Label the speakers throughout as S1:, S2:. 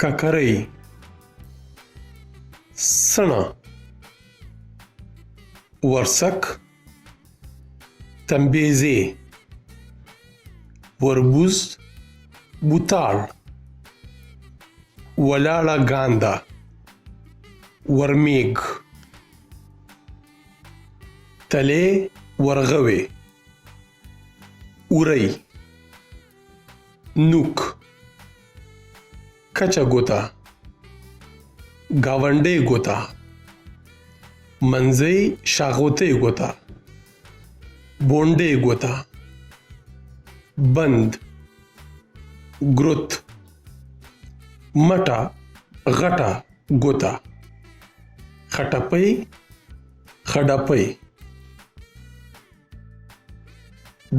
S1: ککرۍ سڼه ورسک تنبیزې وربوز بوتاړ ولاړه ګانده ورمیږ تلې ورغوې وری نوک کچه ګوته گاونډۍ ګوته منځۍ شاغوتې ګوته بونډې ګوته بند ګروت مټه غټه ګوته خټپۍ خډپۍ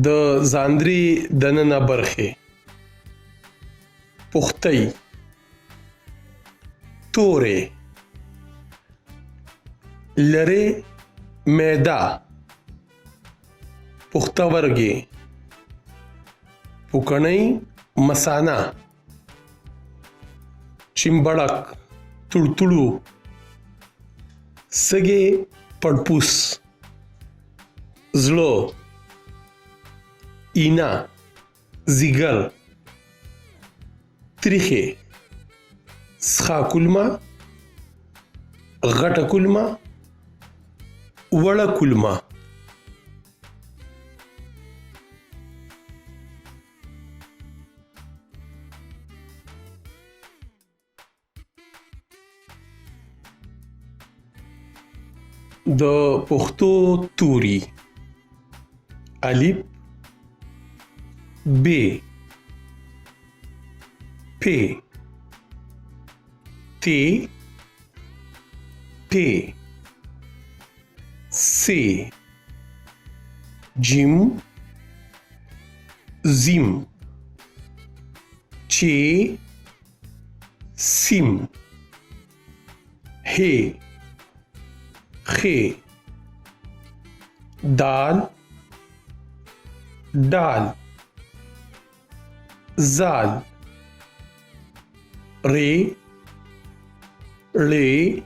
S1: د ځاندري دننه برخې پختۍ تورې لرې معده پختورګي پوکڼۍ مثانه چمبړک تړتړو سږې پړپوس زړه اینا زیګر تریخې سخا کولمه غټه کولمه وړه کولمه د پښتو توري الف ب پ ت ټ ث جیم زیم چ سیم ه خ دال دال زال ری ړې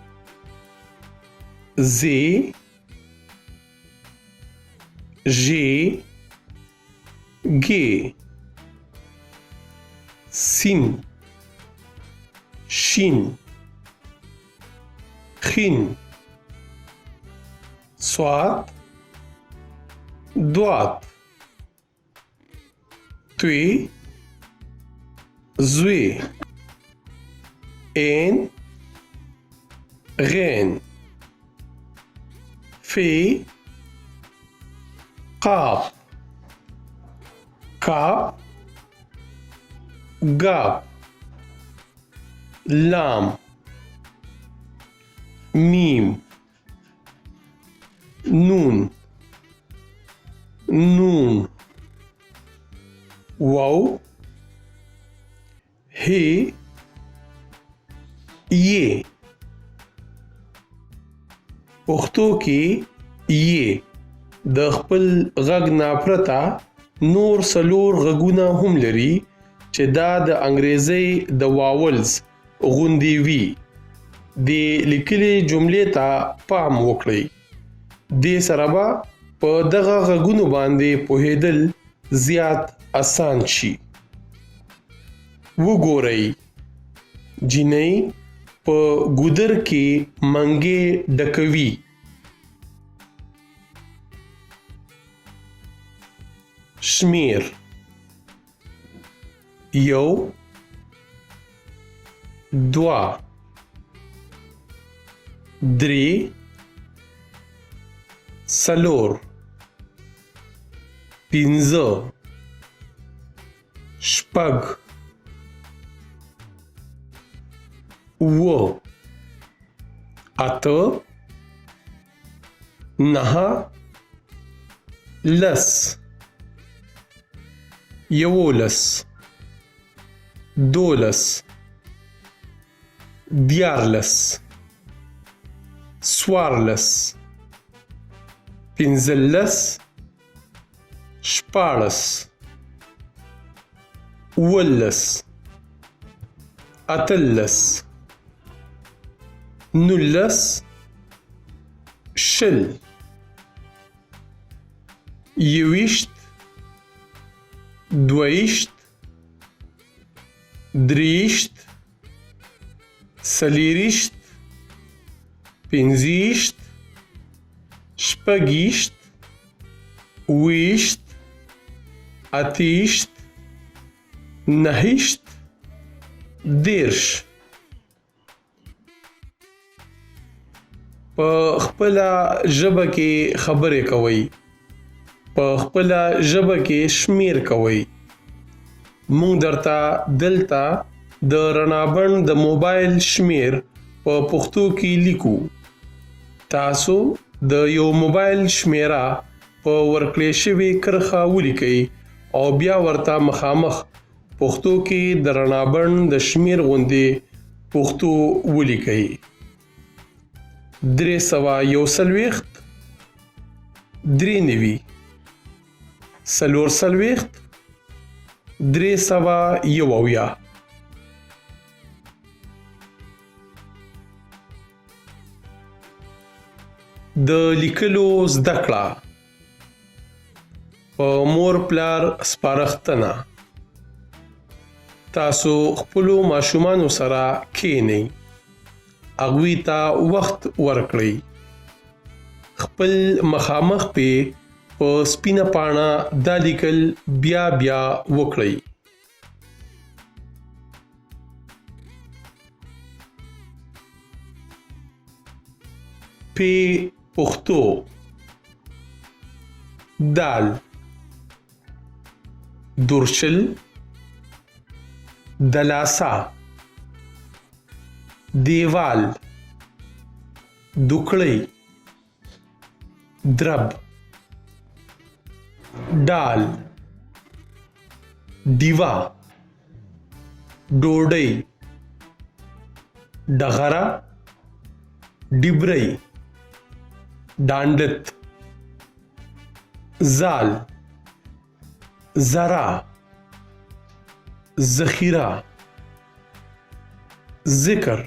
S1: زې ژې ګې سین شین خین صاد دوات توی زوی این غین فی قاف کاف گاف لام میم نون نون واو هی یہ پښتو کې یہ د خپل غږ ناپرته نور څلور غږونه هم لري چې دا د انګریزي د واولز غوندې وي د لیکلي جملې ته پام وکړئ دې سره به په دغه غږونو باندې پوهېدل زیات آسان شي وګورئ جینۍ په ګودر کې منګې ډکوي شمیر یو دوه درې څلور پنځه شپږ اووه اته نهه لس یولس دولس دیارلس څوارلس پنځلس شپاړس اوولس اتلس نولس شل یویشت دویشت دریشت سلیریشت پنځیشت شپږیشت اویشت اتیشت نهیشت دیرش په خپله ژبه کې خبرې کوئ په خپله ژبه کې شمیر کوئ مونږ درته دلته د رڼابند د موبایل شمیر په پښتو کې لیکو تاسو د یو موبایل شمیره په ورکړې شوې کرښه ولیکئ او بیا ورته مخامخ پښتو کې د رڼابند د شمیر غوندې پښتو ولیکئ 341 93 440 370 د لیکلو زده کړه په مور پلار سپارښتنه تاسو خپلو ماشومانو سره کښېنئ هغوی ته وخت ورکړئ خپل مخامخ په سپینه پاڼه دا لیکل بیا بیا وکړئ پښتو دال دورشل دلاسا دیوال دوکړی درب ډال دیوا ډوډۍ ډغره ډبرۍ ډانډت زال زرا ذخیره ذکر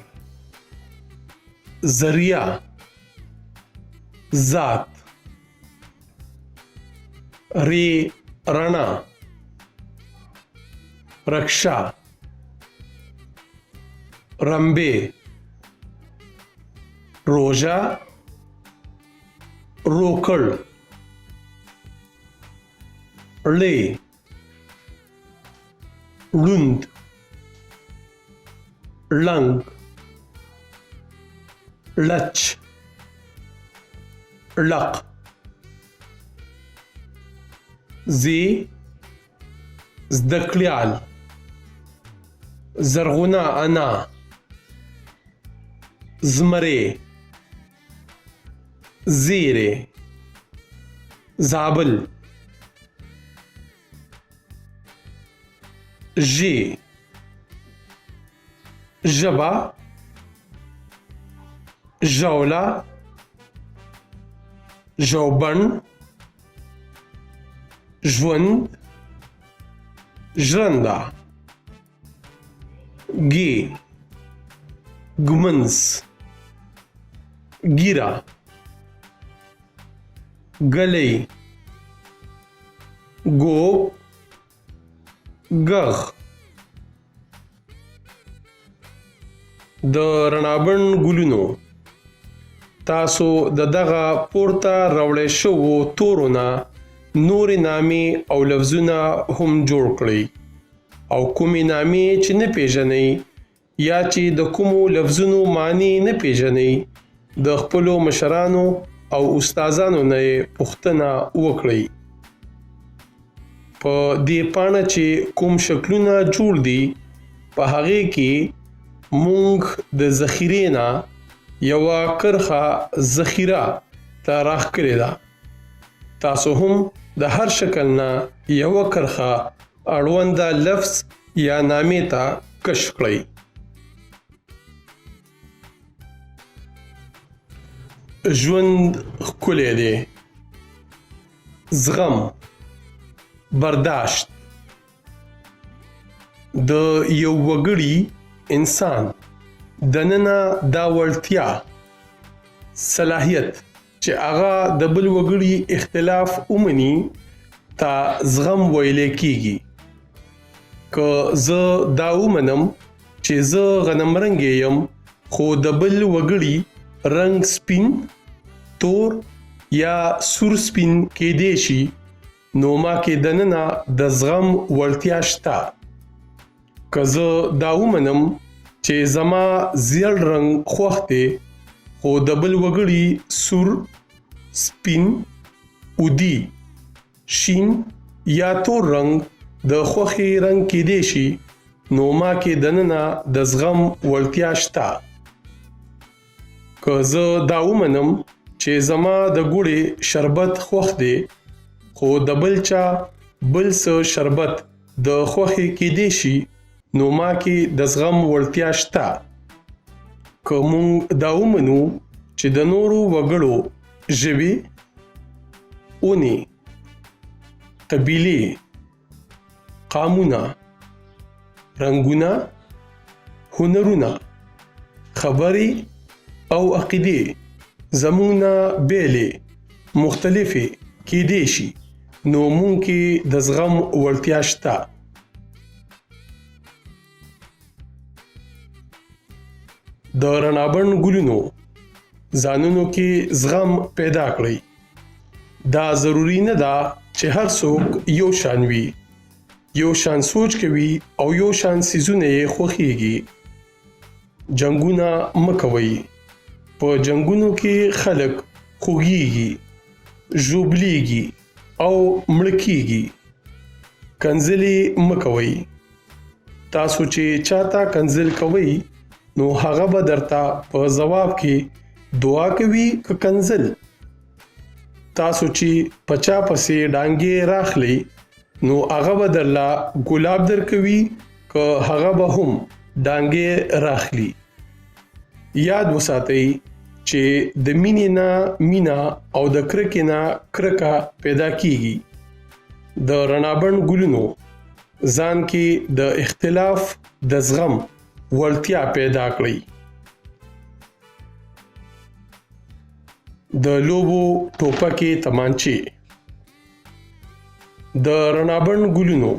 S1: ذریعہ ذات ری رڼا رکشا رمبے روژه روکړ ړې ړوند ړنګ لچ لق زی زدکړیال زرغونه انا زمرې زیره زابل ژ ژبه ژوله ژوبڼ ژوند ژرنده ګي ګمنس ګیره ګلۍ ګوب ګغ د رڼابند ګلونو تاسو د دغه پورته راوړی شوو تورو نه نورې نامې او لفظونه هم جوړ کړئ او کومې نامې چې نه پیژنئ یا چې د کومو لفظونو معنی نه پیژنئ د خپلو مشرانو او استادانو نه پوښتنه وکړئ په دې پاڼه چې کوم شکلونه جوړ دي په هغې کې مونږ د ذخیرې نه یوه کرښه ذخیره ته راښکلې ده تاسو هم د هر شکل نه یوه کرښه اړونده لفظ یا نامې ته کشف کړئ ژوند ښکلی دی زغم برداشت د یو وګړي انسان دننه دا وړتیا صلاحیت چې هغه د بل وګړي اختلاف ومني ته زغم ویل کیږي. که زه دا ومنم چې زه غنم رنګ یم خو د بل وګړي رنګ سپین، تور یا سور سپین کېدی شي، نو ما کې دننه د زغم وړتیا شته. که زه دا ومنم چې زما زیړ رنګ خوښ دی خو د بل وګړي سور، سپین، اودي، شین یا تور رنګ د خوښې رنګ کېدی شي، نو ما کې دننه د زغم وړتیا شته. که زه دا ومنم چې زما د ګوړې شربت خوښ دی خو د بل چا بل څه شربت د خوښې کېدی شي، نو ما کې د زغم وړتیا شته. که مونږ دا ومنو چې د نورو وګړو ژبې، اونې، قبیلې، قامونه، رنګونه، هنرونه، خبرې او عقیدې زموږ نه بیلې مختلفې کېدی شي، نو مونږ کې د زغم وړتیا شته. د رڼابڼ ګلونو ځانونو کې زغم پیدا کړئ. دا ضروری نه ده چې هر څوک یو شان وي، یو شان سوچ کوي او یو شان سیزونه یې خوښیږي. جنګونه مه کوئ. په جنګونو کې خلک خوږیږي، ژوبلیږي او مړه کیږي. کنځلې مه کوئ. تاسو چې چاته کنځل کوئ نو هغه به درته په ځواب کې دعا کوي که کنځل. تاسو چې پچا پسې ډانګې راخلی نو هغه به درله ګلاب درکوي که هغه به هم ډانګې راخلی. یاد وساتئ چې د مینې نه مینا او د کرکې نه کرکه پیدا کیږي. د رڼابڼ ګلونو ځان کې د اختلاف د زغم وړتیا پیدا کړئ. د لوبو ټوپکې تمانچې. د رڼابڼ ګلونو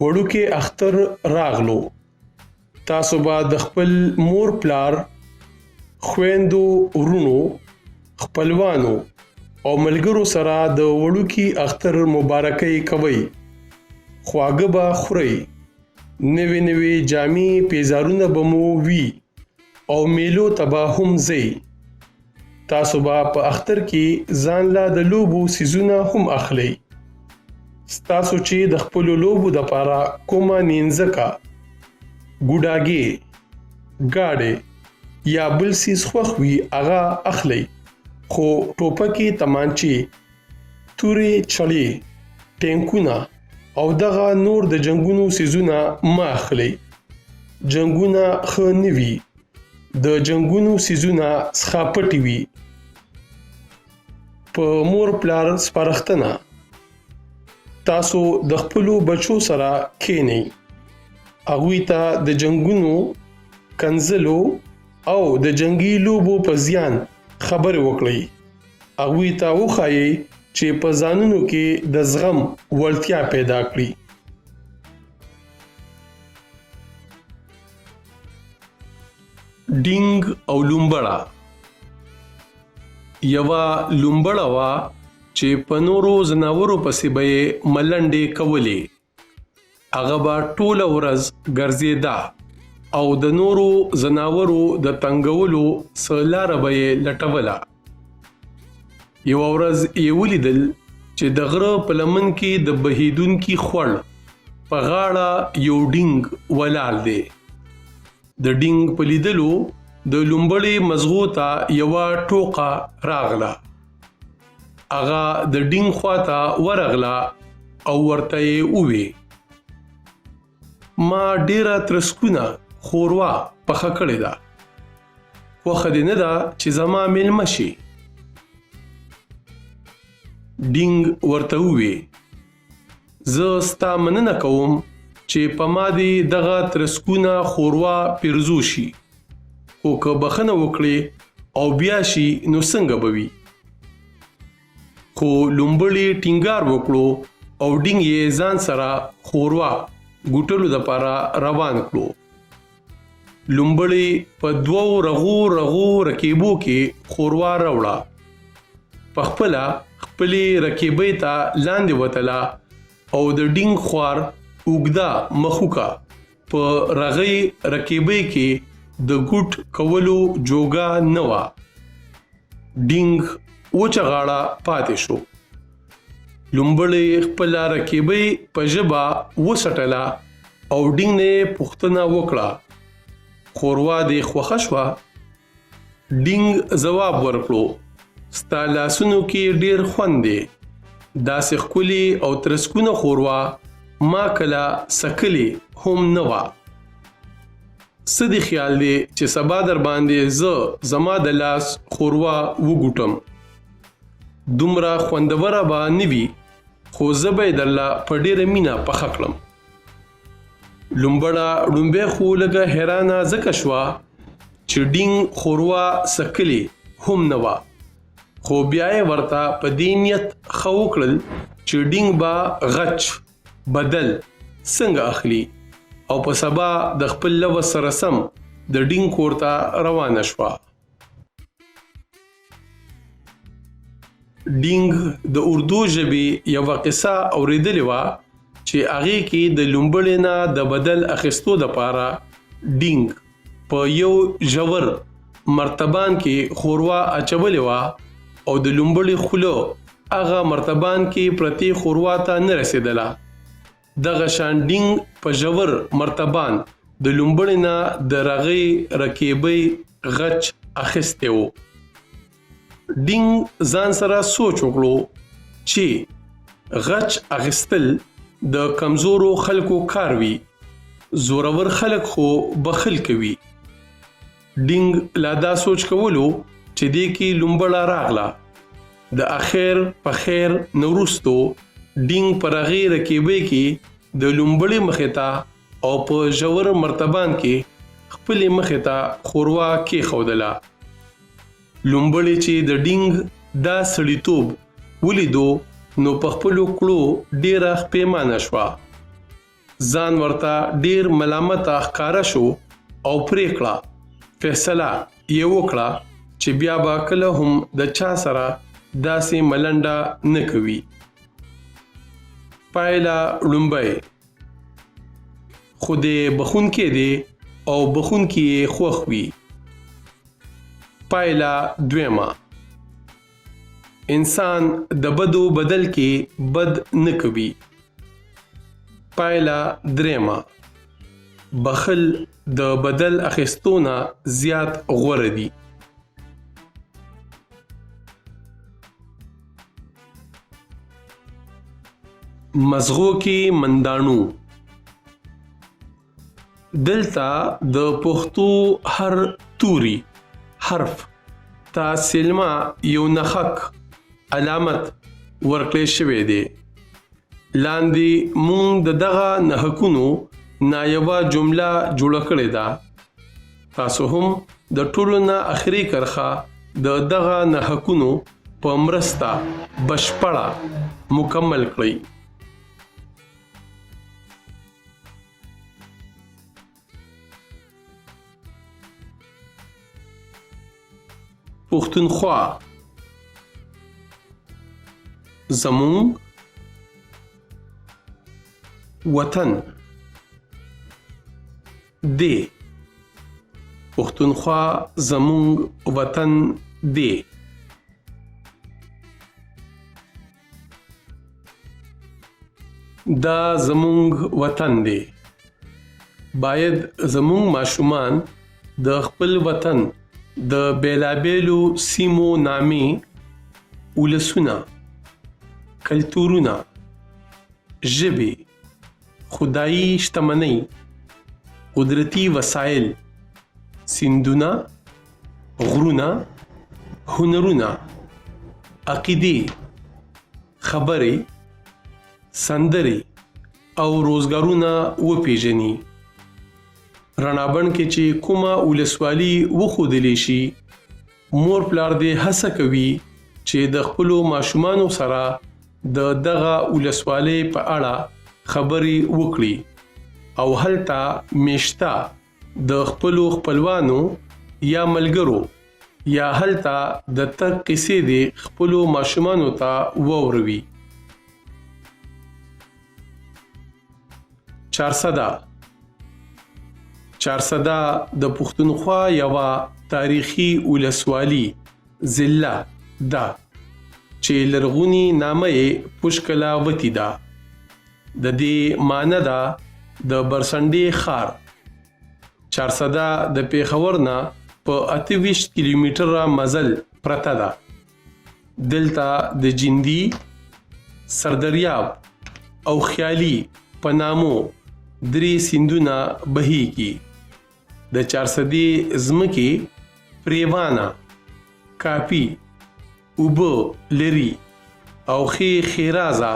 S1: وړوکی اختر راغلو. تاسو به د خپل مور پلار، خویندو، ورونو، خپلوانو او ملګرو سره د وړوکی اختر مبارکۍ کوئ. خواږه به خورئ. نوې نوې جامې پیزارونه به مو وي او میلو ته به هم ځئ. تاسو به په اختر کې ځان له د لوبو سیزونه هم اخلئ. ستاسو چې د خپلو لوبو دپاره کومه نینځکه، ګوډاګې، ګاډې یا بل سیز خوښ وي هغه اخلئ، خو ټوپکې، تمانچې، تورې چړې، ټینکونه او دغه نور د جنګونو سیزونه مه اخلئ. جنګونه ښه نه وي. د جنګونو سیزونه څخه پټې وي. په مور پلار سپارښتنه: تاسو د خپلو بچو سره کښېنئ. هغوی ته د جنګونو، کنځلو او د جنګي لوبو په زیان خبرې وکړئ. هغوی ته وښایئ چې په ځانونو کې د زغم وړتیا پیدا کړي. ډینګ او لومبړه. یوه لومبړه وه چې په نورو ځناورو پسې به یې ملنډې کولې. هغه به ټوله ورځ ګرځېده او د نورو ځناورو د تنګولو څه لاره به یې لټوله. یوه ورځ یې ولیدل چې د غره په لمن کې د بهیدونکي خوړ په غاړه یو ډینګ ولاړ دی. د ډینګ په لیدلو د لومبړې مزغو ته یوه ټوقه راغله. هغه د ډینګ خواته ورغله او ورته یې ووی: ما ډیره ترسکونه ښوروا پخه کړې ده. خوښه دې نه ده چې زما میلمه شي؟ ډینګ ورته ووی: زه ستا مننه کوم چې په ما دې دغه ترسکونه خوروا پیرزو شي، خو که بخنه وکړي او بیا شي نو څنګه به وي؟ خو لومبړي ټینګار وکړو او ډینګ یې ځان سره خوروا ګوټلو دپاره روان کړو. لومبړي په 2 رغو رکیبو کې خوروا راوړه، پخپله خپلې رکیبۍ ته لاندې وتله او د ډینګ خوار اوږده مخوکه په رغۍ رکیبۍ کې د ګوټ کولو جوګه نه وه. ډینګ وچه غاړه پاتې شو. لومبړي خپله رکیبۍ په ژبه وسټله او ډینګ نه پوښتنه وکړه، خوروا دې خوښه شوه؟ ډینګ ځواب ورکړو، ستا لاسونو کې ډیر خوند دی. داسې ښکلي او ترسکونه خوروا ما کله سکلي هم نه وه. څه دې خیال دی چې سبا در باندې زه زما د لاس خوروا وګوټم؟ دومره خوندوره به نه وي، خو زه به یې درله په ډیره مینه پخه کړم. لومبړه ړومبی خو لږه حیرانه ځکه شوه چې ډینګ خوروا سکلي هم نه وه، خو بیا یې ورته په دې نیت ښه وکړل چې ډینګ به غچ بدل څنګه اخلي، او په سبا د خپل لوز سره سم د ډینګ کور ته روانه شوه. ډینګ د اردو ژبې یوه قصه اورېدلې وه چې هغې کې د لومبړي نه د بدل اخیستو دپاره ډینګ په یو ژور مرتبان کې خوروا اچولې وه او د لومبړي خوله هغه مرتبان کې پرتې خوروا ته نه رسېدله. دغه شان ډینګ په ژور مرتبان د لومبړي نه د رغۍ رکیبۍ غچ اخیستی و. ډینګ ځان سره سوچ وکړو چې غچ اخیستل د کمزورو خلکو کار وي، زورور خلک خو بخل کوي. ډینګ لا دا سوچ کولو چې دې کې لومبړه راغله. د اخیر په خیر نه وروستو ډینګ په رغې رکیبۍ کې د لومبړي مخې ته او په ژور مرتبان کې خپلې مخې ته خوروا کېښودله. لومبړي چې د ډینګ دا سړیتوب ولیدو نو په خپلو کړو ډیره پښیمانه شوه. ځان ورته ډیر ملامته ښکاره شو او پرېکړه فیصله یې وکړه چې بیا به کله هم د چا سره داسې ملنډه نه کوي. پایله ړومبی، خو دې بخونکی دی او بخونکی یې خوښ وي. پایله دویمه، انسان د بدو بدل کې بد نه کوي. پایله دریمه، بخل د بدل اخیستو نه زیات غوره دي. مزغو کې مندانو. دلته د پښتو هر توري حرف ته سلمه یو نخک علامت ورکړی شوی دی. لاندې مونږ د دغه نهکونو نایبه جمله جوړه کړې ده. تاسو هم د ټولو نه اخري کرښه د دغه نهکونو په مرسته بشپړه مکمل کړئ. پښتونخوا، زمونږ وطن دی. پښتونخوا زمونږ وطن دی. دا زمونږ وطن دی. باید زمونږ ماشومان د خپل وطن د بیلابیلو سیمو نامې، ولسونه، کلتورونه، ژبې، خدایي شتمنۍ، قدرتي وسایل، سیندونه، غرونه، هنرونه، عقیدې، خبرې، سندرې، او روزګارونه وپیژني. رڼابند کې چې کومه ولسوالي وښودلی شي، مور پلار دې هڅه کوي چې د خپلو ماشومانو سره د دغه ولسوالۍ په اړه خبرې وکړي او هلته میشته د خپلو خپلوانو یا ملګرو یا هلته د تګ قصې دې خپلو ماشومانو ته واوروي. چارسده د پښتونخوا یوه تاریخي ولسوالي ضلع ده چې لرغوني نامه یې پشکلاوتی ده. د دې معنی ده د برسنډې ښار. چارسده د پېښور نه په 28 کیلومتره مزل پرته ده. دلته د جندي، سردریاب او خیالي په نامو 3 سیندونه بهیږي. د چارسدې ځمکې پریوانه، کاپي، اوبه لري او ښېرازه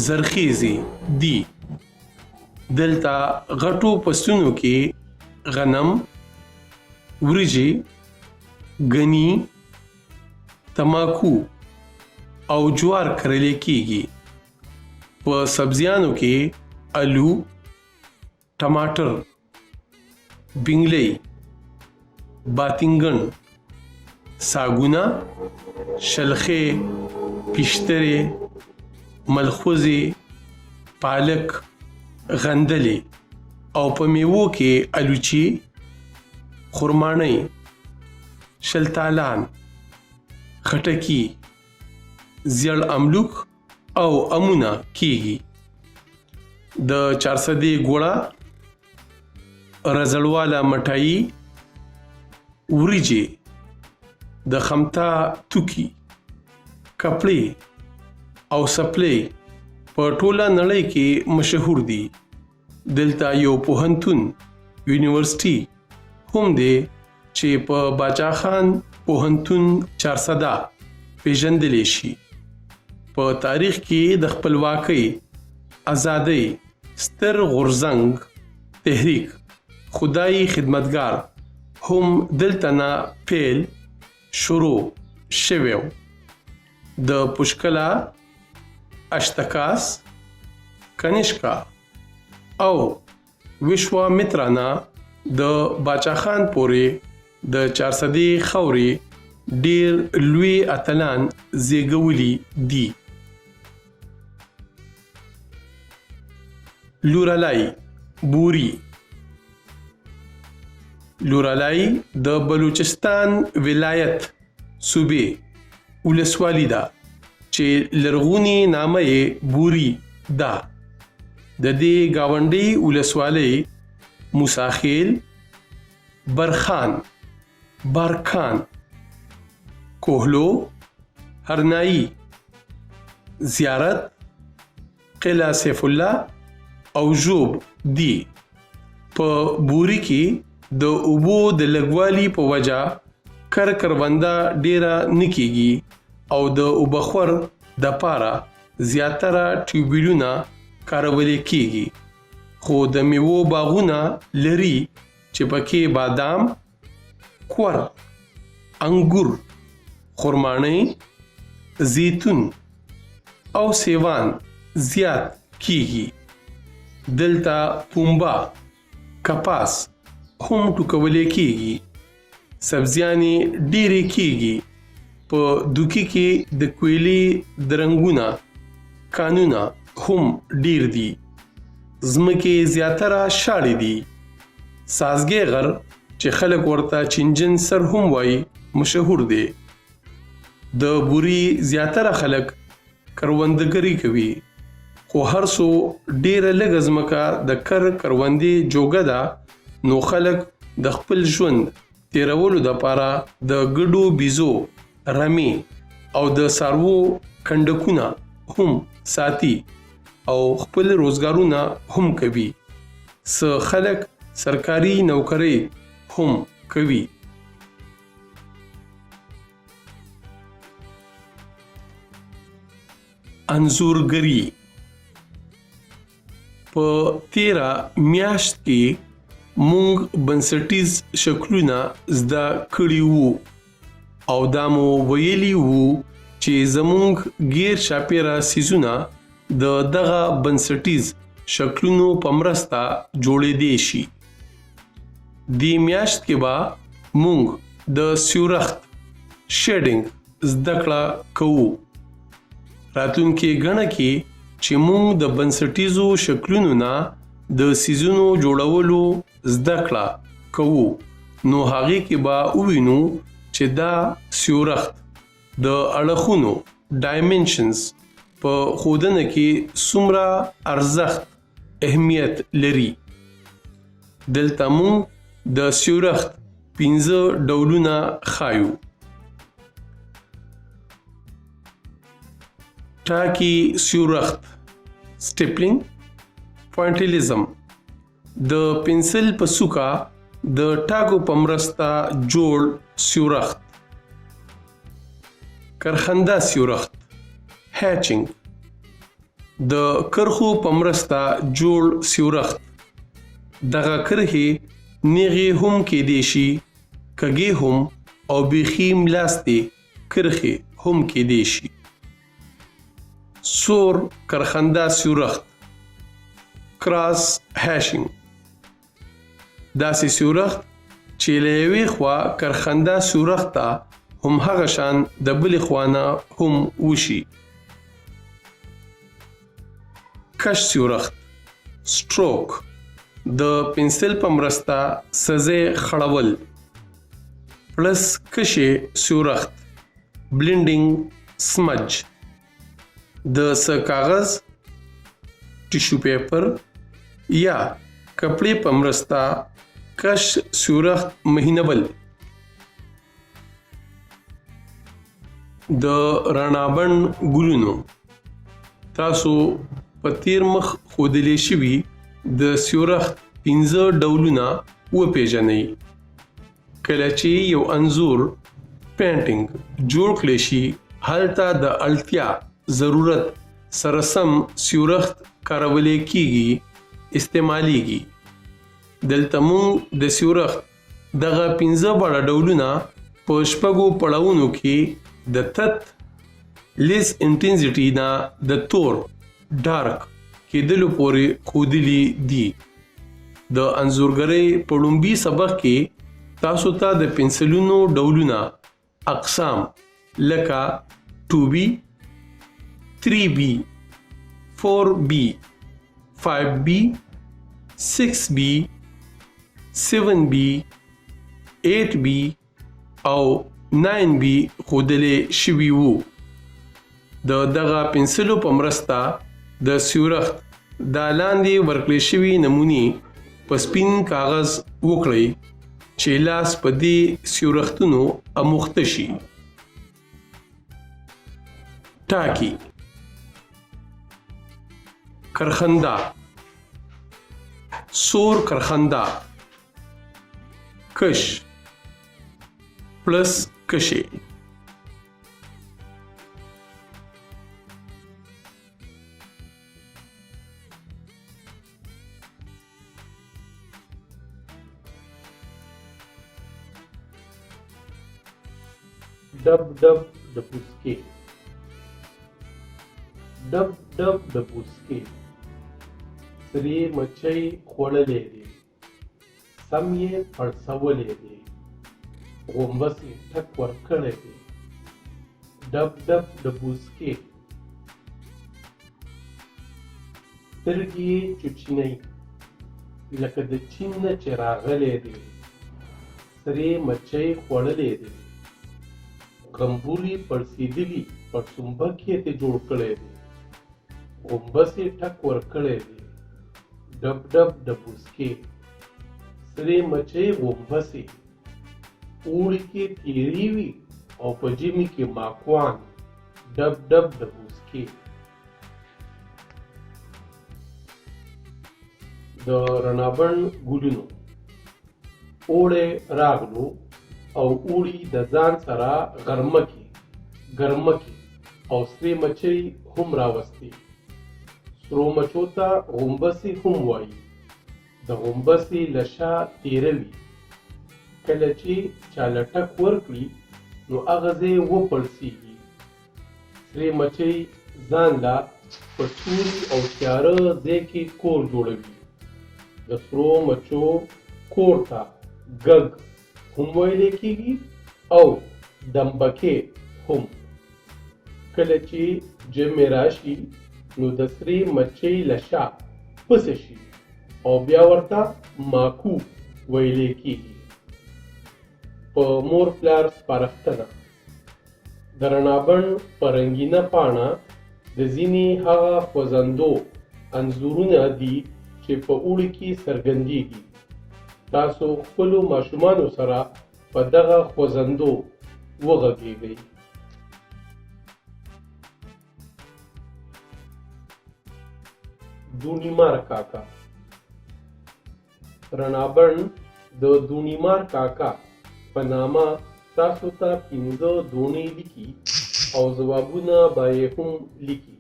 S1: زرخیزې دي. دلته غټو فصلونو کې غنم، وریجې، ګني، تماکو او جوار کرلې کیږي. په سبزیانو کې الو، ټماټر، بینګلۍ، باتینګن، ساګونه، شلخې، پیشترې، ملخوزې، پالک، غندلې او په میوو کې الوچي، خرمانۍ، شلتالان، خټکي، زیړ املوک او امونه کیږي. د چارسدې ګوړه، رزړواله مټایي، وریجې، د خمتا توکي، کپړې او سپلې په ټوله نړۍ کې مشهور دي. دلته یو پوهنتون یونیورسيټي هم دی چې په باچا خان پوهنتون چارسده پیژندلی شي. په تاریخ کې د خپلواکۍ، ازادۍ ستر غورځنګ تحریک خدای خدمتګار هم دلته نه پیل شروع شوی. د پشکلا، اشتکاس، کنشکا او وشوامترا نه د باچا خان پورې د چارسدې خاورې ډیر لوی اتلان زیږولي دي. لورلای بوري. لورلای د بلوچستان ولایت صوبې ولسوالي ده چې لرغوني نامه یې بوري ده. د دې گاونډي ولسوالۍ موساخیل، برخان، بارکان، کوهلو، هرنائی، زیارت، قلعه سیف الله او ژوب دي. په بوري کې د اوبو د لږوالي په وجه کرونده ډیره نه کیږي او د اوبخور د پاره زیاتره ټیوبویلونه کارول کیږي. خو د میوو باغونه لري چې پکې بادام، کور، انګور، خرمانۍ، زیتون او سیوان زیات کیږي. دلته پومبا، کپاس هم ټوکولې کیږي. سبزیانې ډیرې کیږي. په دوکي کې د کویلې درنګونه، کانونه هم ډیر دي. ځمکې زیاتره شاړې دي. سازګې غر چې خلک ورته چنجن سر هم وایي مشهور دی. د بوري زیاتره خلک کروندګري کوي، خو هر څو ډیره لږه ځمکه د کروندې جوګه ده، نو خلک د خپل ژوند تیرولو دپاره د ګډو بیزو، رمې او د څاروو کنډکونه هم ساتي او خپل روزګارونه هم کوي. څه خلک سرکاري نوکري هم کوي. انځورګري. په 13 میاشت کې مونږ بنسټیز شکلونه زده کړي وو او دا مو ویلي وو چې زمونږ غیر چاپیره څیزونه د دغه بنسټیز شکلونو په مرسته جوړېدی شي. دې میاشت کې به مونږ د سیورښت شیډینګ زده کړه کوو. راتلونکي ګڼه کې چې مونږ د بنسټیزو شکلونو نه د څیزونو جوړولو زده کړه کوو نو هغې کې به ووینو چې دا سیورښت د اړخونو ډایمنشنز په ښودنه کې څومره ارزښت اهمیت لري. دلته مونږ د سیورښت 15 ډولونه ښایو. ټاکي سیورښت سټیپلینګ، پوینټیلیزم، د پنسل په څوکه د ټاکو په مرسته جوړ سیورښت. کرخنده سیورښت هیچینګ، د کرښو په مرسته جوړ سیورښت. دغه کرښې نیغې هم کیدی شي، کږې هم او بیخي ملاستې کرښې هم کیدی شي. سور کرخنده سیورښت کراس هیشینګ، داسې سیورښت چې له یوې خوا کرخنده سیورښت ته هم هغه شان د بلې خوا نه هم وشي. کش سیورښت سټروک، د پنسل په مرسته سزې خړول. پلس کشې سیورښت بلینډینګ سمج، د څه کاغذ، ټیشو پیپر یا کپړې په مرسته کش سیورښت مهینول. د رڼابند ګلونو، تاسو په تیر مخ ښودلی شوي د سیورښت 15 ډولونه وپیژنئ. کله چې یو انځور پینټینګ جوړ کړی شي هلته د اړتیا ضرورت سره سم سیورښت کارولی کیږي، استعمالیږي. دلته مونږ د سیورښت دغه 15 واړه ډولونه په 6 پړاوونو کې د تت لیس انټنسټي نه د تور ډارک کېدلو پورې ښودلي دي. د انځورګرۍ په لومړي سبق کې تاسو ته د پنسلونو ډولونه، اقسام لکه 2B، 3B، 4B، 5B، 6B، 7B، 8B او 9B ښودلی شوي وو. د دغه پنسلو په مرسته د سیورښت دا لاندې ورکړل شوي نمونې په سپین کاغذ وکړئ چې لاس په دې سیورښتونو اموخته شي. ټاکي کرخنده، سور کرخنده، کش پلس کشې. ډب ډب د پوسکې، ډب ډب د پوسکې، سرې مچۍ خوړلې دي، سم یې پړسولی دی، غومبس یې ټک ورکړی دی. ډب ډب د پوسکې، سترګې یې چوچنۍ لکه د چین نه چې راغلی دی، سرې مچۍ خوړلې دی، غمبوري پړسېدلي پړسومبک یې ترې جوړ کړی دی، غومبس یې ټک ورکړی دی. ډب ډب د پوسکې، سرې مچۍ غومبسې، اوړي کې تیرې وي او په ژمي کې ماکوان. ډب ډب د پوسکې. د رڼابند ګلونو، اوړی راغلو او اوړي د ځان سره غرمکې ګرمکې او سرې مچۍ هم راوستې. سرو مچو ته غومبسې هم وایي. د غومبسې له شا تیره وي. کله چې چا لټک ورکړي نو هغه ځای وپړسېږي. سرې مچۍ ځان له په سوري او تیاره ځای کې کور جوړوي. د سرو مچو کور ته ګګ هم ویلی کېږي او دمبکې هم. کله چې ژمی راشي نو د سرې مچۍ له شا پسې شي او بیا ورته ماکو ویلی کېږي. په مور پلار سپارښتنه: د رڼابڼ په رنګینه پاڼه د ځینې هغه خوځندو انځورونه دي چې په اوړي کې څرګندېږي. تاسو خپلو ماشومانو سره په دغه خوځندو وغږېږئ. دونیمار کاکا. رڼابڼ د دونیمار کاکا په نامه تاسو ته 5 دونې لیکي او ځوابونه به یې هم لیکي،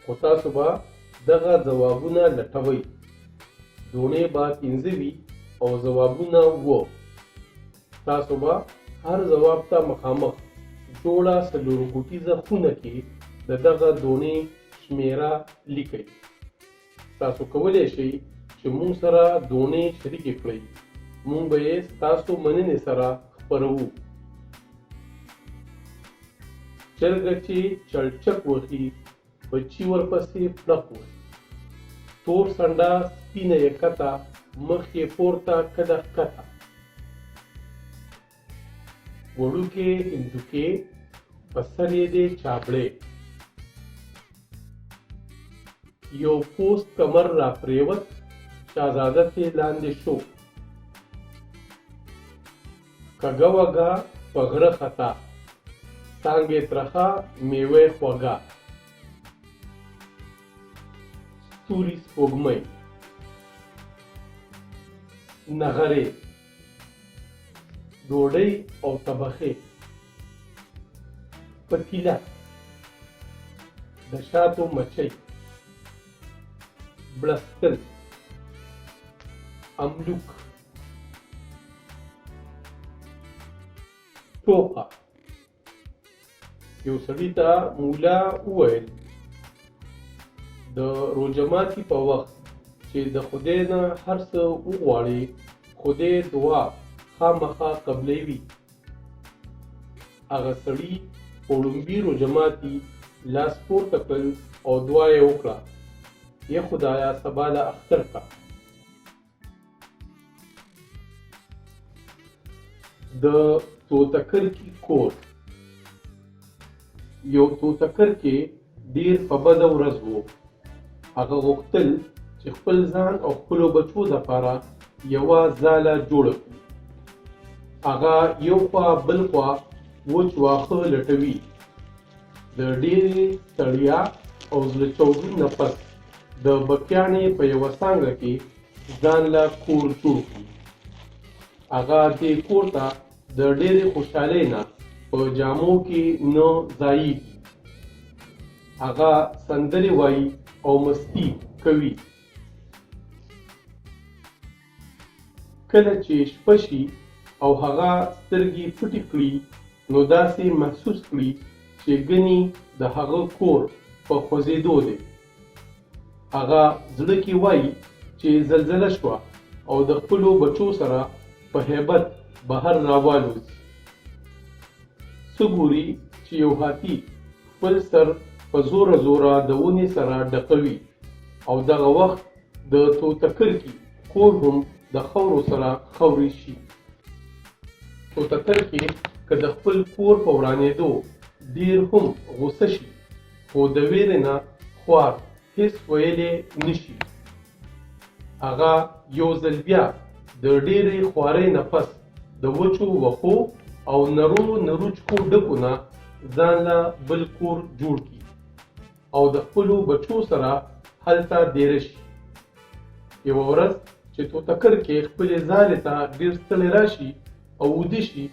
S1: خو تاسو به دغه ځوابونه لټوئ. دونې به 5 وي او ځوابونه 7. تاسو به هر ځواب ته مخامخ جوړه 4 کوټیزه خونه کې د دغه دونې شمیره لیکئ. تاسو کولی شئ چې مونږ سره دونې شریکې کړئ. مونږ به یې ستاسو مننې سره خپروو. چرګه چې چلچک وهي بچي ورپسې پړق وهي. تور سنډه سپینه یې کته مخ یې پورته کډه ښکته. وړوکې هندوکې په سر یې دی چابړې. یو پوست کمر را پریوت شهزاده ترې لاندې شو. کږه وږه په غره خطا څانګې ترخه میوې خوږه. ستوري سپوږمۍ نغرې ډوډۍ او طبخې. پتیله د شاتو مچۍ. بړستن املوک. ټوقه. یو سړي ته مولا وویل د روژه ماتي په وخت چې د خدای نه هر څه وغواړې خدای دعا خامخا قبلوي. هغه سړي په لومبي روژه ماتي لاس پورته کړل او دعا یې وکړه: یا خدایا سبا له اختر کا. د توتکرکي کور. یو توتکرکي ډیر په بده ورځ و. هغه غوښتل چې خپل ځان او خپلو بچو دپاره یوه ځاله جوړه کړي. هغه یو خوا بل خوا وچ واښه لټوي. د ډېرې ستړیا او زړه چاودون نه پس د بکیانې په یوه څانګه کې ځان له کور جوړ کړي. هغه دې کور ته د ډېرې خوشحالۍ نه په جامو کې نه ځایېږي. هغه سندرې وایي او مستي کوي. کله چې شپه شي او هغه سترګې پټې کړي نو داسې محسوس کړي چې ګنې د هغه کور په خوځېدو دی. هغه زړه کې وایي چې زلزله شوه او د خپلو بچو سره په هیبت بهر راوالوځي. څه ګوري چې یو هاتي خپل سر په زوره زوره د ونې سره ډقوي او دغه وخت د توتکرکي کور هم د خاورو سره خاورې شي. توتکرکي که د خپل کور په ورانېدو ډېر هم غوسه شي خو د ویرې نه خوار هیڅ ویلی نشي. هغه یو ځل بیا د ډېرې خوارۍ نه پس د وچو وښو او نرو نروچکو ډکو نه ځان له بل کور جوړ کړي او د خپلو بچو سره هلته دېره شي. یوه ورځ چې توتکرکي خپلې ځالې ته ډېر ستړی راشي او ویده شي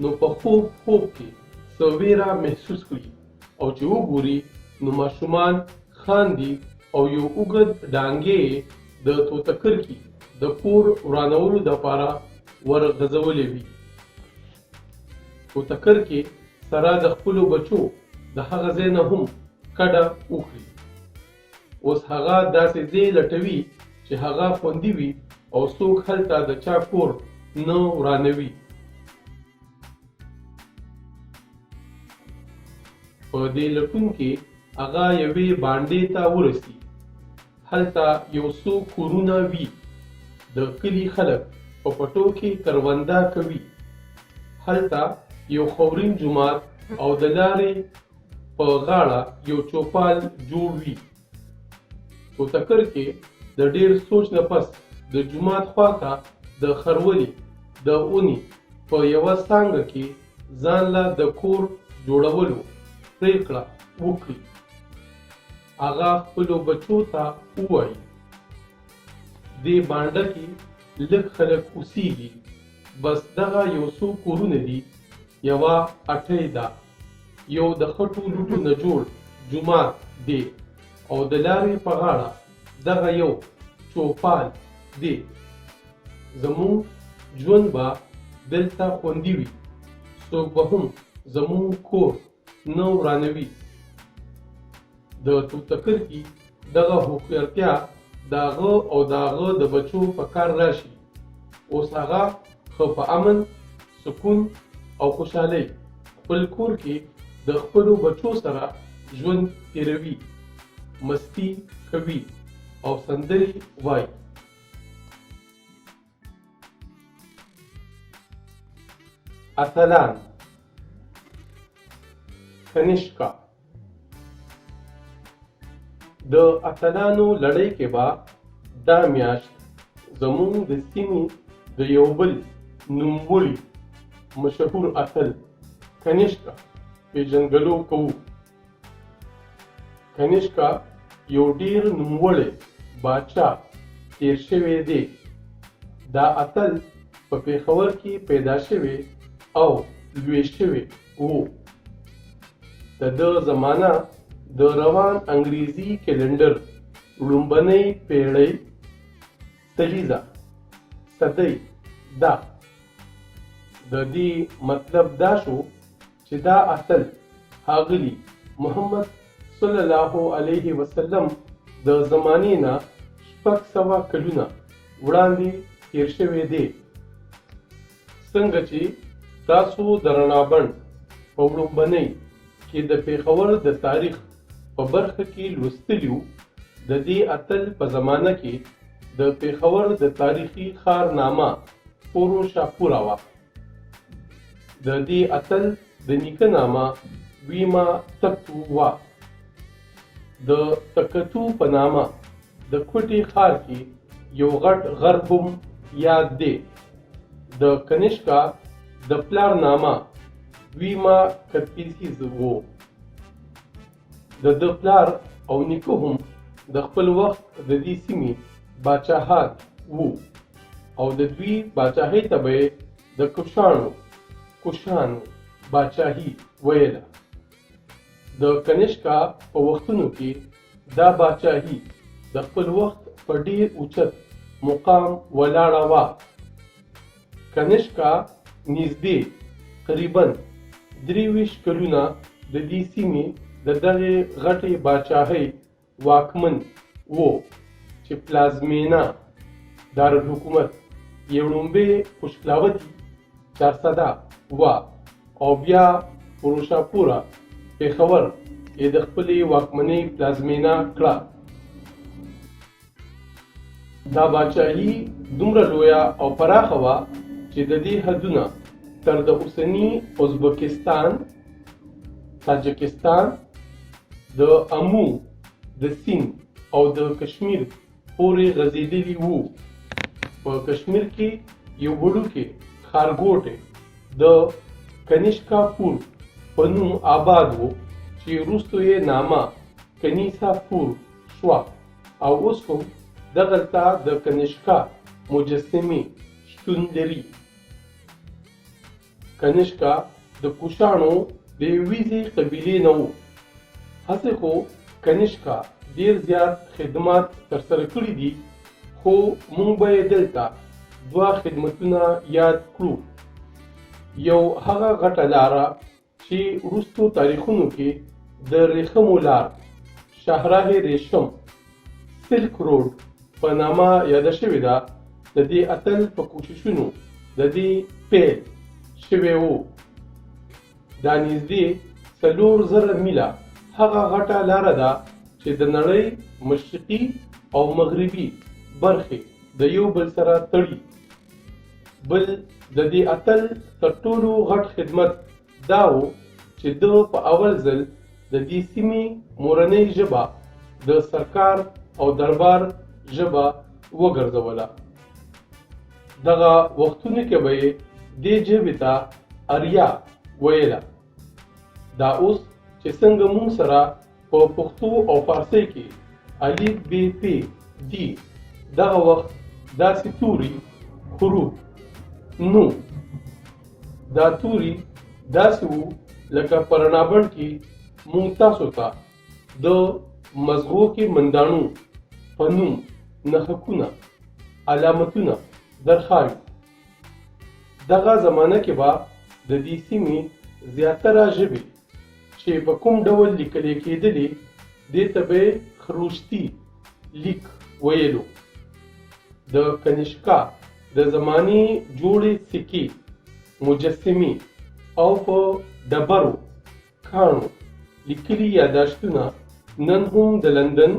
S1: نو په خوب کې څه ویره محسوس کړي او چې وګوري نو ماشومان خاندي او یو اوږد ډانګې د توتکرکي د کور ورانولو دپاره ورغځولې وي. توتکرکې سره د خپلو بچو د هغه ځای نه هم کډه وکړي. اوس هغه داسې ځای لټوي چې هغه خوندي وي او څوک هلته د چا کور نه ورانوي. په دې لټون کې هغه یوې بانډې ته ورسي. هلته یو څو کورونه وي. د کلي خلک په پټو کې کرونده کوي. هلته یو خورین جومات او د لارې په غاړه یو چوپال جوړ وي. توتکرکې د ډېر سوچ نه پس د جومات خواته د خرولې د اونې په یوه څانګه کې ځان له د کور جوړولو پرېکړه وکړي. هغه خپلو بچو ته ووایي دې بانډه کې لږ خلک اوسیږي، بس دغه یو څو کورونه دي، یوه اټۍ ده، یو د خټو لوټو نه جوړ جومات دی او د لارې په غاړه دغه یو چوپال دی. زموږ ژوند به دلته خوندي وي، څوک به هم زموږ کور نه ورانوي. د توتکرکي دغه هوښیارتیا د هغه او د هغه د بچو په کار راشي. اوس هغه ښه په امن، سکون او خوشحالۍ خپل کور کې د خپلو بچو سره ژوند تېروي، مستي کوي او سندرې وایي. اتلان. کنیشکا. د اتلانو لړۍ کې به دا میاشت زموږ د سیمې د یو بل نوموړي مشهور اتل کنیشکا پیژنګلو کوو. کنیشکا یو ډیر نوموړی باچا تیر شوی دی. دا اتل په پېښور کې پیدا شوی او لوی شوی و. د ده زمانه د روان انګریزي کلندر لومبنۍ پیړۍ سلیزه صدۍ ده. د دې مطلب دا شو چې دا اتل ښاغلي محمد صلی الله علیه وسلم د زمانې نه 600 کلونه وړاندې تیر شوی دی. څنګه چې تاسو د رڼابند په وړومبنۍ کې د پېښور د تاریخ په برخه کې لوستلي وو، د دې اتل په زمانه کې د پېښور د تاریخي ښار نامه پوروشاپوره وه. د دې اتل د نیکه نامه ویما تکتو وه. د تکتو په نامه د کوټې ښار کې یو غټ غر هم یاد دی. د کنیشکا د پلار نامه ویما کدپیسیز وو. د ده پلار او نیکه هم د خپل وخت د دې سیمې باچاهان وو او د دوی باچاهۍ ته به یې د کوشانو باچاهي ویله. د کنیشکا په وختونو کې دا باچاهي د خپل وخت په ډیر اوچت مقام ولاړه وه. کنیشکا نږدې تقریباً 23 کلونه د دې سیمې د دغې غټې باچاهۍ واکمن و چې پلازمینه دارالحکومت یې وړومبی خوشکلاوتي چارسده وه او بیا پوروشاپوره پېښور یې د خپلې واکمنۍ پلازمینه کړه. دا باچاهي دومره لویه او پراخه وه چې د دې حدونه تر د اوسني ازبکستان، تاجکستان، د امو د سیند او د کشمیر پورې غځېدلي وو. په کشمیر کې یو وړوکی ښارګوټی د کنیشکا پور په نوم آباد و چې وروستو یې نامه کنیسا پور شوه او اوس هم دغلته د کنیشکا مجسمې شتون لري. کنیشکا د کوشانو د یوې قبیلې نه و. هسې خو کنیشکا ډیر زیات خدمات ترسره کړي دي، خو موږ به یې دلته دوه خدمتونه یاد کړو. یو هغه غټه لاره چې وروستو تاریخونو کې د ریخمو لار شاهراه ریشم سلک روډ په نامه یاده شوې ده. د دې اتل په کوششونو د دې پیل شوی و. دا نږدې 4000 میله هغه غټه لاره ده چې د نړۍ مشرقي او مغربي برخې د یو بل سره تړي. بل د دې اتل تر ټولو غټ خدمت دا و چې د په اول ځل د دې سیمې مورنۍ ژبه د سرکار او دربار ژبه وګرځوله. دغه وختونو کې به یې دې ژبې ته اریا ویله. دا اوس چې څنګه موږ سره په پښتو او فارسي کې الف ب پ دي، دغه وخت داسې توري حروف نو دا توري داسې وو لکه په رڼابڼ کې موږ تاسو ته د مزغو کې منداڼو په نوم نښکونه علامتونه درښایو. دغه زمانه کې به د دې سیمې زیاتره ژبې چې په کوم ډول لیکل کېدلې دې ته به خروشتي لیک ویلو. د کنیشکا د زمانې جوړې سکې مجسمې او په ډبرو کاڼو لیکلي یاداشتونه نن هم د لندن،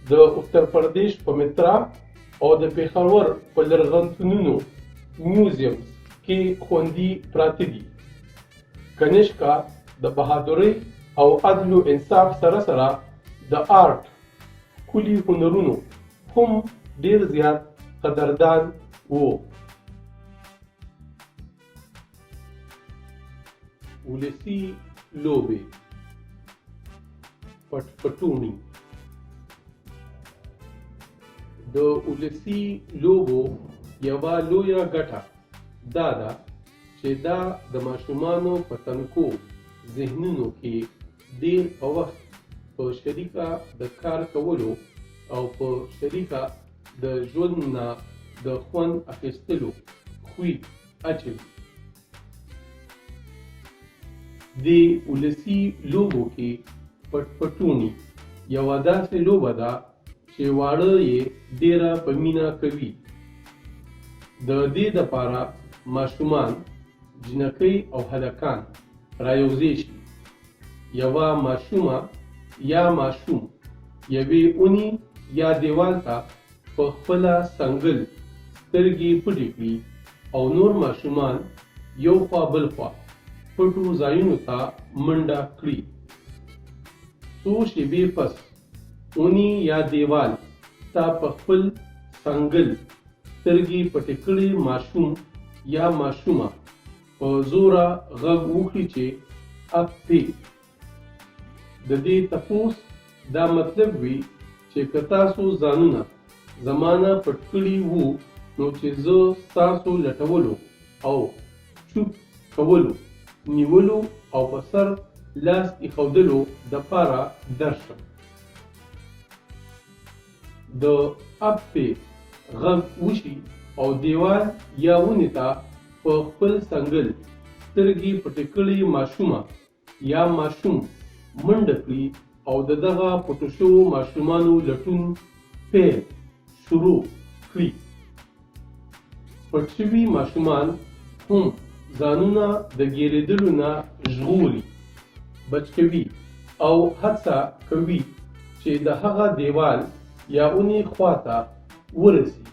S1: د اتر پردیش په مترا او د پېښور په لرغونتونونو میوزیمز کې خوندي پراته دي. کنیشکا د بهادرۍ او عدل و انصاف سره سره د آرټ ښکلي هنرونو هم ډیر زیات قدردان وو. ولسي لوبې پټپټوني. د ولسي لوبو یوه لویه ګټه دا ده چې دا د ماشومانو په تنکو ذهنونو کې ډیر په وخت په شریکه د کار کولو او په شریکه د ژوند نه د خوند اخیستلو خوی اچوي. د ولسي لوبو کې پټپټوني یوه داسې لوبه ده چې واړه یې ډیره په مینه کوي. د دې دپاره ماشومان، جنکۍ او هلکان رايوځای شي. یوه ماشومه یا ماشوم یوې اونې یا دیوال ته په خپله څنګل سترګې پټې کړي او نور ماشومان یو خوا بل خوا پټو ځایونو ته منډه کړي. څو شېبې پس اونې یا دیوال ته په خپل څنګل سترګې پټې کړي ماشوم یا ماشومه په زوره غږ وکړي چې اب پې. د دې تپوس دا مطلب وي چې که تاسو ځانونه زمانه پټ کړي وو نو چې زه ستاسو لټولو او چوپ کولو، نیولو او په سر لاس ایښودلو دپاره درشم. د اب پې غږ وشي او دیوال یا ونې ته په خپل څنګل سترګې پټې کړي ماشومه یا ماشوم منډه کړي او د دغه پټو شوو ماشومانو لټون پیل شروع کړي. پټ شوي ماشومان هم ځانونه د ګیرېدلو نه ژغوري، بچ کوي او هڅه کوي چې د هغه دیوال یا اونې خواته ورسي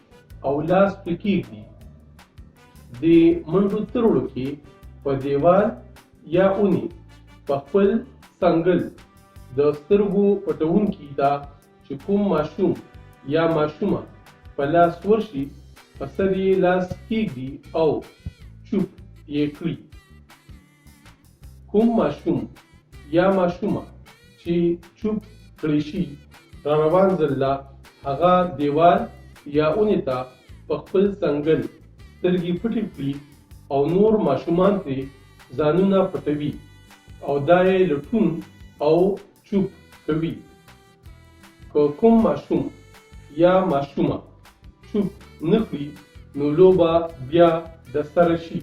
S1: او لاس پرې کېږدي. د منډو ترړو کې په دیوال یا اونې په خپل څنګل د سترګو پټونکي ته چې کوم ماشوم یا ماشومه په لاس ورشي په سر یې لاس کېږدي او چوپ یې کړي. کوم ماشوم یا ماشومه چې چوپ کړی شي را روان ځله هغه دیوال یا اونې ته په خپل څنګل سترګې پټې کړي او نور ماشومان ترې ځانونه پټوي او دا یې لټون او چوپ کوي. که کوم ماشوم یا ماشومه چوپ نه کړي نو لوبه بیا د سره شي.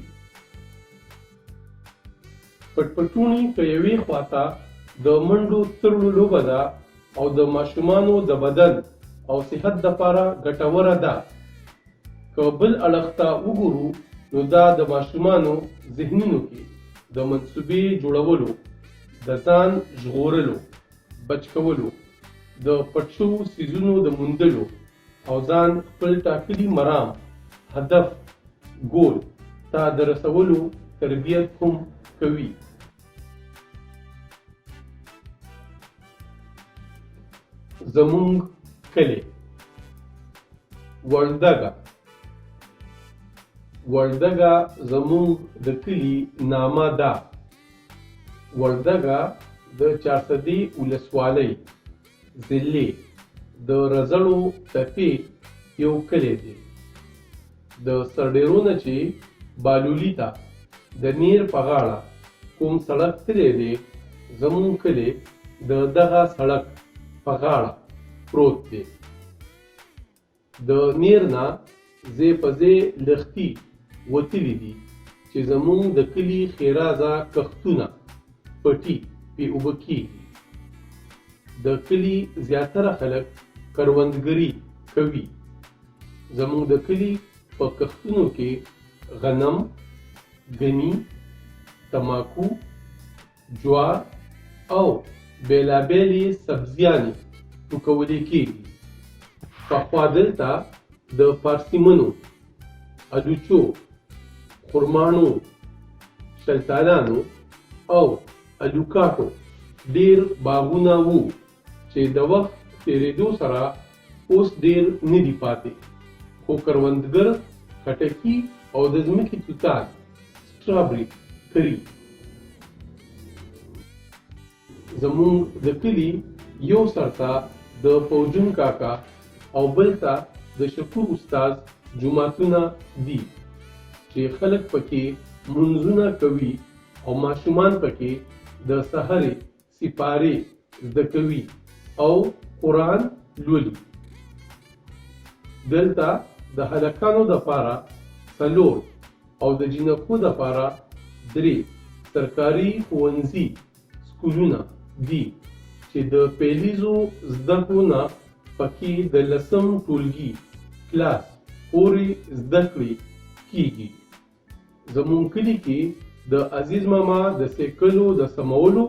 S1: پټپټوني که یوې خواته د منډو تړلو لوبه ده او د ماشومانو د بدن او صحت دپاره ګټوره ده. که بل اړخ ته وګورو نو دا د ماشومانو ذهنونو کې د منصوبې جوړولو، د ځان ژغورلو، بچ کولو، د پټ شوو څیزونو د موندلو او ځان خپل ټاکلي مرام، هدف، ګول ته د رسولو تربیت هم کوي. زمونږ کلی وردګه. وردګه زمونږ د کلي نامه ده. وردګه د چارسدې ولسوالۍ ضلع د رزړو تپې یو کلی دی. د سرډیرو نه چې بالولي ته د نیر په غاړه کوم سړک تللی دی، زمونږ کلی د دغه سړک په غاړه پروت دی. د نیر نه ځای په ځای لښتي وتلي دي چې زمونږ د کلي ښېرازه کښتونه پټي پې اوبه کېږي. د کلي زیاتره خلک کروندګري کوي. زمونږ د کلي په کښتونو کې غنم، ګني، تماکو، جوار او بیلابیلې سبزیانې ټوکولې کېږي. پخوا دلته د پارسیمنو، الوچو، خرمانو، شلتالانو او الوکاټو ډیر باغونه وو چې د وخت تېرېدو سره اوس ډیر نه دي پاتې، خو کروندګر خټکي او د ځمکې توتان، سټرابري کري. زمونږ د کلي یو سر ته د فوجون کاکا او بل ته د شکور استاد جوماتونه دي چې خلک پکې منځونه کوي او ماشومان پکې د سحرې سپارې زده کوي او قرآن لولي. دلته د هلکانو دپاره 4 او د جینکو دپاره 3 سرکاري ښوونځي سکولونه دي چې د پیلیزو زده کړو نه پکې د 10م ټولګي کلاس پورې زده کړې کېږي. زمونږ کلي کې د عزیز ماما د سیکلو د سمولو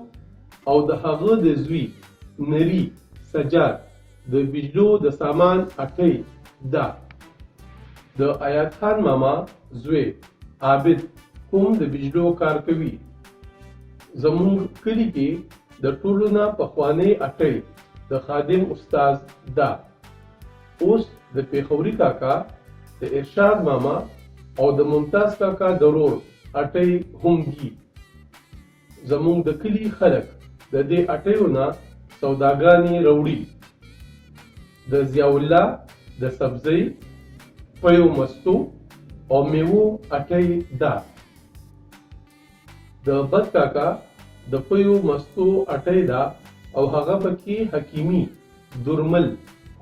S1: او د هغه د زوی نري سجاد د بجلو د سامان اټۍ ده. د آیات خان ماما زوی عابد هم د بجلو کار کوي. زمونږ کلي کې د ټولو نه پخوانۍ اټۍ د خادم استاد ده. اوس د پیښوري کاکا، د ارشاد ماما او د ممتاز کاکا د ورور اټۍ هم دي. زمونږ د کلي خلک د دې اټیو نه سوداګانې راوړي. د ضیاءالله د سبزۍ، پیو مستو او میوو اټۍ ده. د بد کاکا د پیو مستو اټۍ ده او هغه پکې حکیمي درمل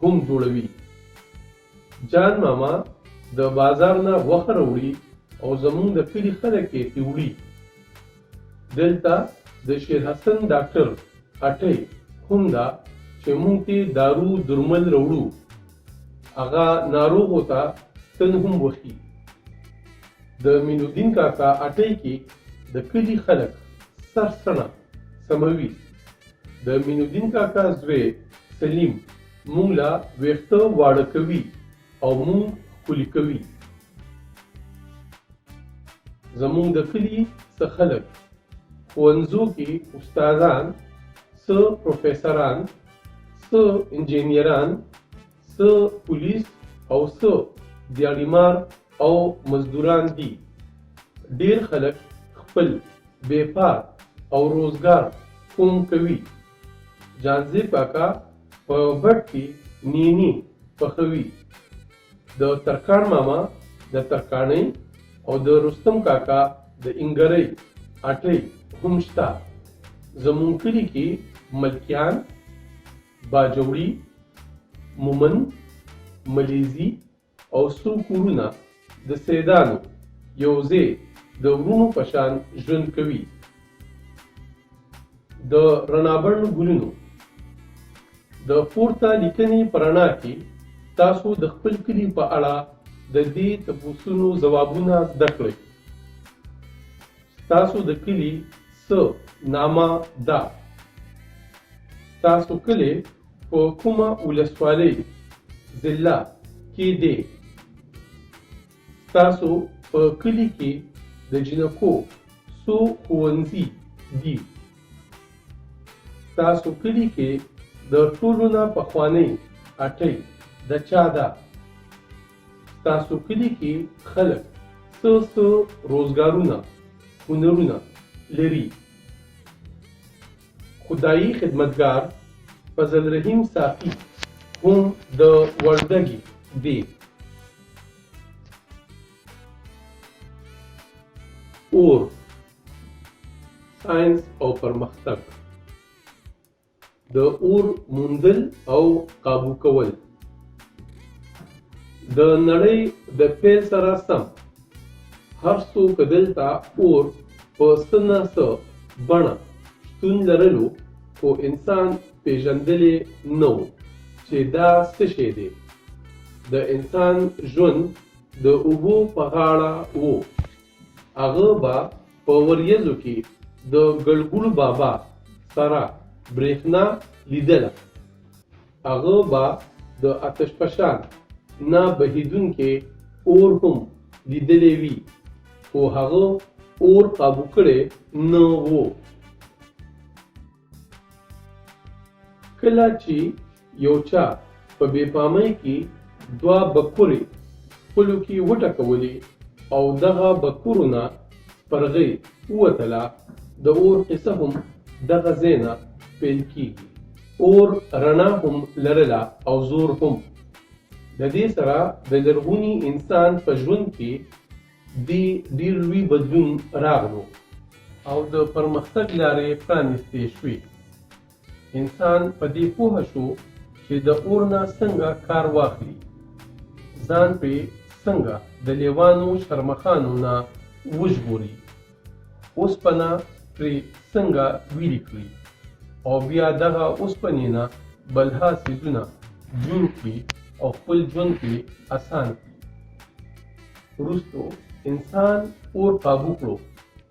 S1: هم جوړوي. جان ماما د بازار نه غوښه راوړي او زمونږ د کلي خلک یې وړي. دلته د شیر حسن ډاکټر اټۍ هم ده چې مونږ ته دارو درمل راوړو. هغه ناروغو ته تن هم وخي. د مینودین کاکا اټۍ کې د کلي خلک سرسنه سموي. د مینودین کاکا زوی سلیم مونږ له ویښته واړه کوي او مونږ ښکلي کوي. زمونږ د کلي څه خلک ښوونځو کې استادان، څه پروفیسران، څه انجینیران، څه پولیس او څه دیاړیمار او مزدوران دي. ډیر خلک خپل بیپار او روزګار هم کوي. جانزیب کاکا په بټ کې نینی پخوي. د ترکاڼ ماما د ترکاڼۍ او د رستم کاکا د انګرۍ اټۍ هم شته. زمونږ کلي کې ملکیان، باجوړي، مومند، ملیزي او سرو کورونه د سیدانو یو ځای د ورونو په شان ژوند کوي. د رڼابڼ ګلونو د پورته لیکنې په رڼا کې تاسو د خپل کلي په اړه د دې تپوسونو ځوابونه زده کړئ. ستاسو د کلي څه نامه ده؟ ستاسو کلی په کومه ولسوالۍ ضلع کې دی؟ ستاسو په کلي کې د جنکو څو ښوونځي دي؟ ستاسو کلي کې د ټولو نه پخوانۍ اټۍ د چا ده؟ ستاسو کلي کې خلک څه روزګارونه هنرونه لري؟ خدایي خدمتګار فضل رحیم صافي هم د وردګي دی. اور، ساينس او پرمختګ. د اور موندل او قابو کول د نړۍ د پیل سره سم هر څوک دلته اور په څه نه څه بڼه شتون لرلو، خو انسان پیژندلی نه و چې دا څه شی دی. د انسان ژوند د اوبو په غاړه و. هغه به په وریځو کې د ګلګل بابا سره برېښنا لیدله. هغه به د آتشفشان نه بهیدونکې اور هم لیدلی وي، خو هغه اور قابو کړی نه و. کله چې یو چا په بې پامۍ کې دوه بکورې خپلو کې وټکولې او دغه بکورو نه سپرغۍ ووتله، د اور قصه هم دغه ځای نه پیل کېږي. اور رڼا هم لرله او زور هم. د دې سره د لرغوني انسان په ژوند کې ډېر لوی بدلون راغلو او د پرمختګ لارې پرانیستې شوې. انسان په دې پوه شو چې د اور نه څنګه کار واخلي، ځان پرې څنګه د لیوانو شرمخانو نه وژغوري، اوسپنه پرې څنګه ویلې کړي او بیا دغه اوسپنې نه بلها څیزونه جوړ کړي او خپل ژوند پرې اسان کړي. وروستو انسان اور قابو کړو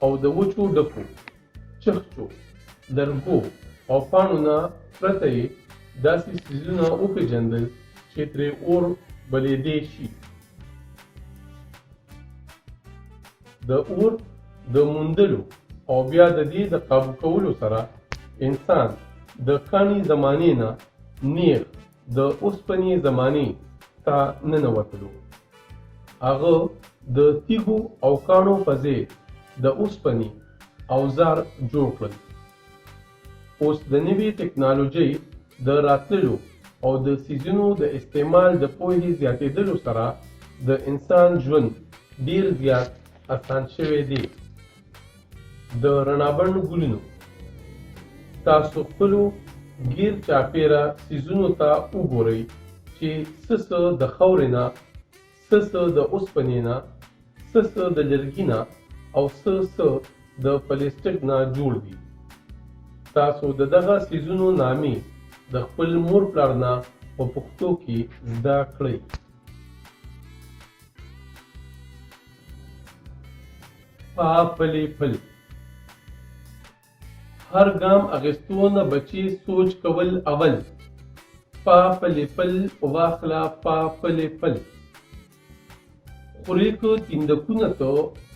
S1: او د وچو ډکو، چخچو، لرګو او پاڼو نه پرته یې داسې څیزونه وپېژندل چې ترې اور بلېدی شي. د اور د موندلو او بیا د دې د قابو کولو سره انسان د کاڼي زمانې نه نیغ د اوسپنې زمانې ته ننوتلو. هغه د تیږو او کاڼو په ځای د اوسپنې اوزار جوړ کړل. اوس د نوې ټکنالوژۍ د راتللو او د څیزونو د استعمال د پوهې زیاتېدلو سره د انسان ژوند ډېر زیات اسان شوی دی. د رڼابڼ ګلونو. تاسو خپلو ګیر چاپېره څیزونو ته وګورئ چې څه د خاورې نه، څه د اوسپنې نه، څه د لرګي نه او څه د پلاستیک نه جوړ دي. تاسو د دغه څیزونو نامې د خپل مور پلار نه په پښتو کې زده کړئ. پا پلی پل. هر ګام اخیستو نه بچي سوچ کول اول. پا پلی پل واخله پا پلی پل. خوري که تیندکونه ته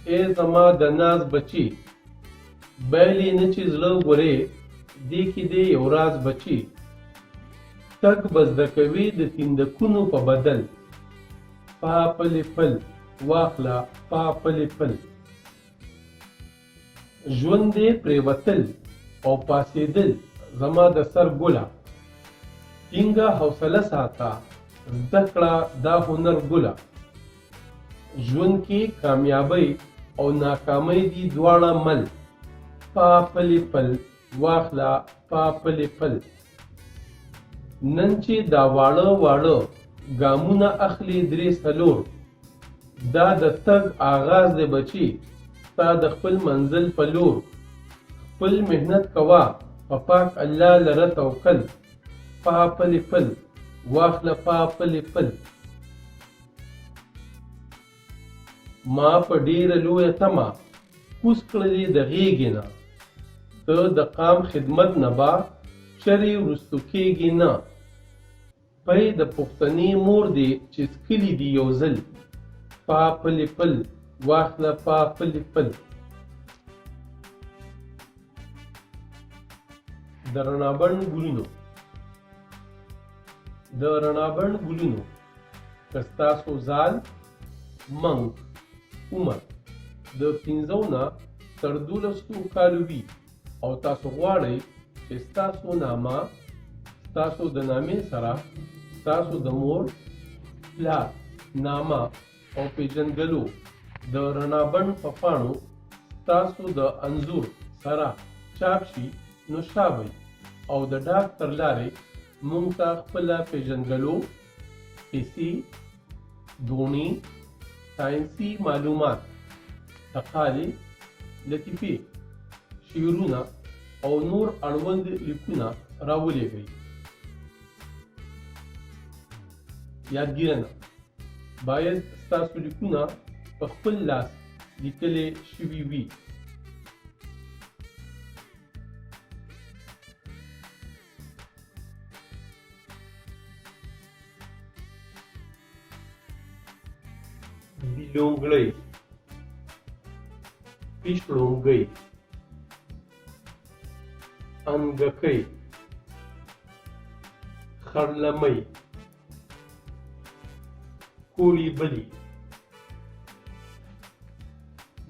S1: ای زما د ناز بچي، بیلی نه چې زړه ورې دې کې دی یو راز بچي. تګ به زده کوي د تیندکونو په بدل. پا پلی پل واخله پا پلی پل. ژوند دې پرېوتل او پاسېدل زما د سر ګله. ټینګه حوصله ساته زده کړه دا هنر ګله. ژوند کې کامیابۍ او ناکامۍ دي دواړه مل. پا پلی پل واخله پا پلی پل. نن چې دا واړه واړه ګامونه اخلي درې څلور، دا د تګ آغاز دی بچي ستا د خپل منزل په لور. خپل محنت کوه په پاک الله لره توکل، پا پلې پل واخله پا پلې پل. ما په ډېره لویه تمه کوز کړلې د غېږې نه، ته د قام خدمت نه به چرې وروستو کېږي نه. پی د پښتنې مور دی چې څکلي دي یو ځل، پا پلې پل واخله پا پلې پل. د رڼابڼ ګلونو. د رڼابڼ ګلونو که ستاسو زال منګ عمر د 15 نه تر 12 کالو وي او تاسو غواړئ چې ستاسو نامه ستاسو د نامې سره ستاسو د مور پلار نامه او پیژندګلو د رڼابڼ په پاڼو ستاسو د انځور سره چاپ شي، نو شابئ او د ډاک تر لارې موږ ته خپله پیژندګلو، حسي، دوني، ساینسي معلومات، تقالې، لطیفې، شعرونه او نور اړوند لیکونه راولېږئ. یادګیرنه: باید ستاسو لیکونه په خپل لاس لیکلې شوي وي. بیلونګړی، پیشړونګی، انګکی، خړلمی، کوړی بلی،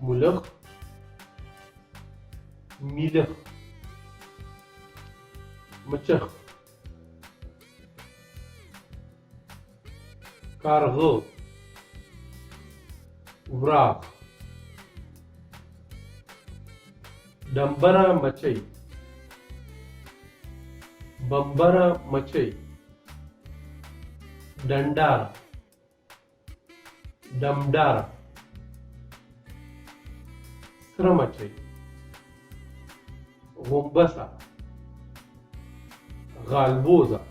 S1: ملخ، میلخ، مچخ، کارغه، وراق، ډمبره مچۍ، بمبره مچۍ، ډنډاره، ډمډاره، سره مچۍ، غومبسه، غالبوزه،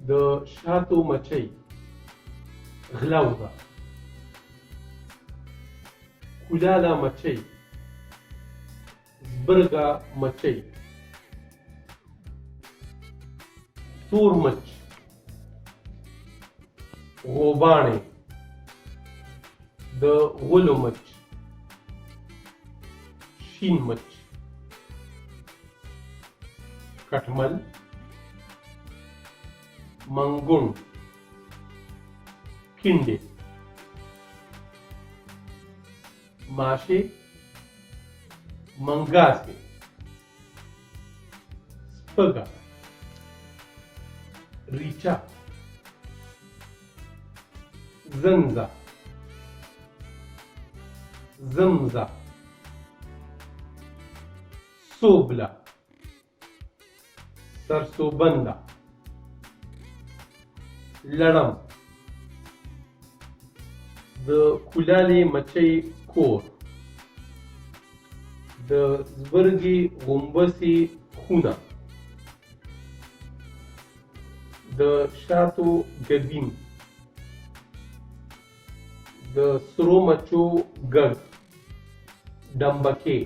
S1: د شاتو مچۍ، غلوزه، کولاله مچۍ، زبرګه مچۍ، تور مچ، غوباڼې، د غلو مچ، شین مچ، کټمل، منګونډ، کینډې، ماشې، منګاسې، سپږه، ریچا، زنزه، زمزه، سوبله، سرسوبنده، لړم، د کولالې مچۍ کور، د زبرګې غومبسې خونه، د شاتو ګرګین، د سرو مچو ګرد، ډمبکې،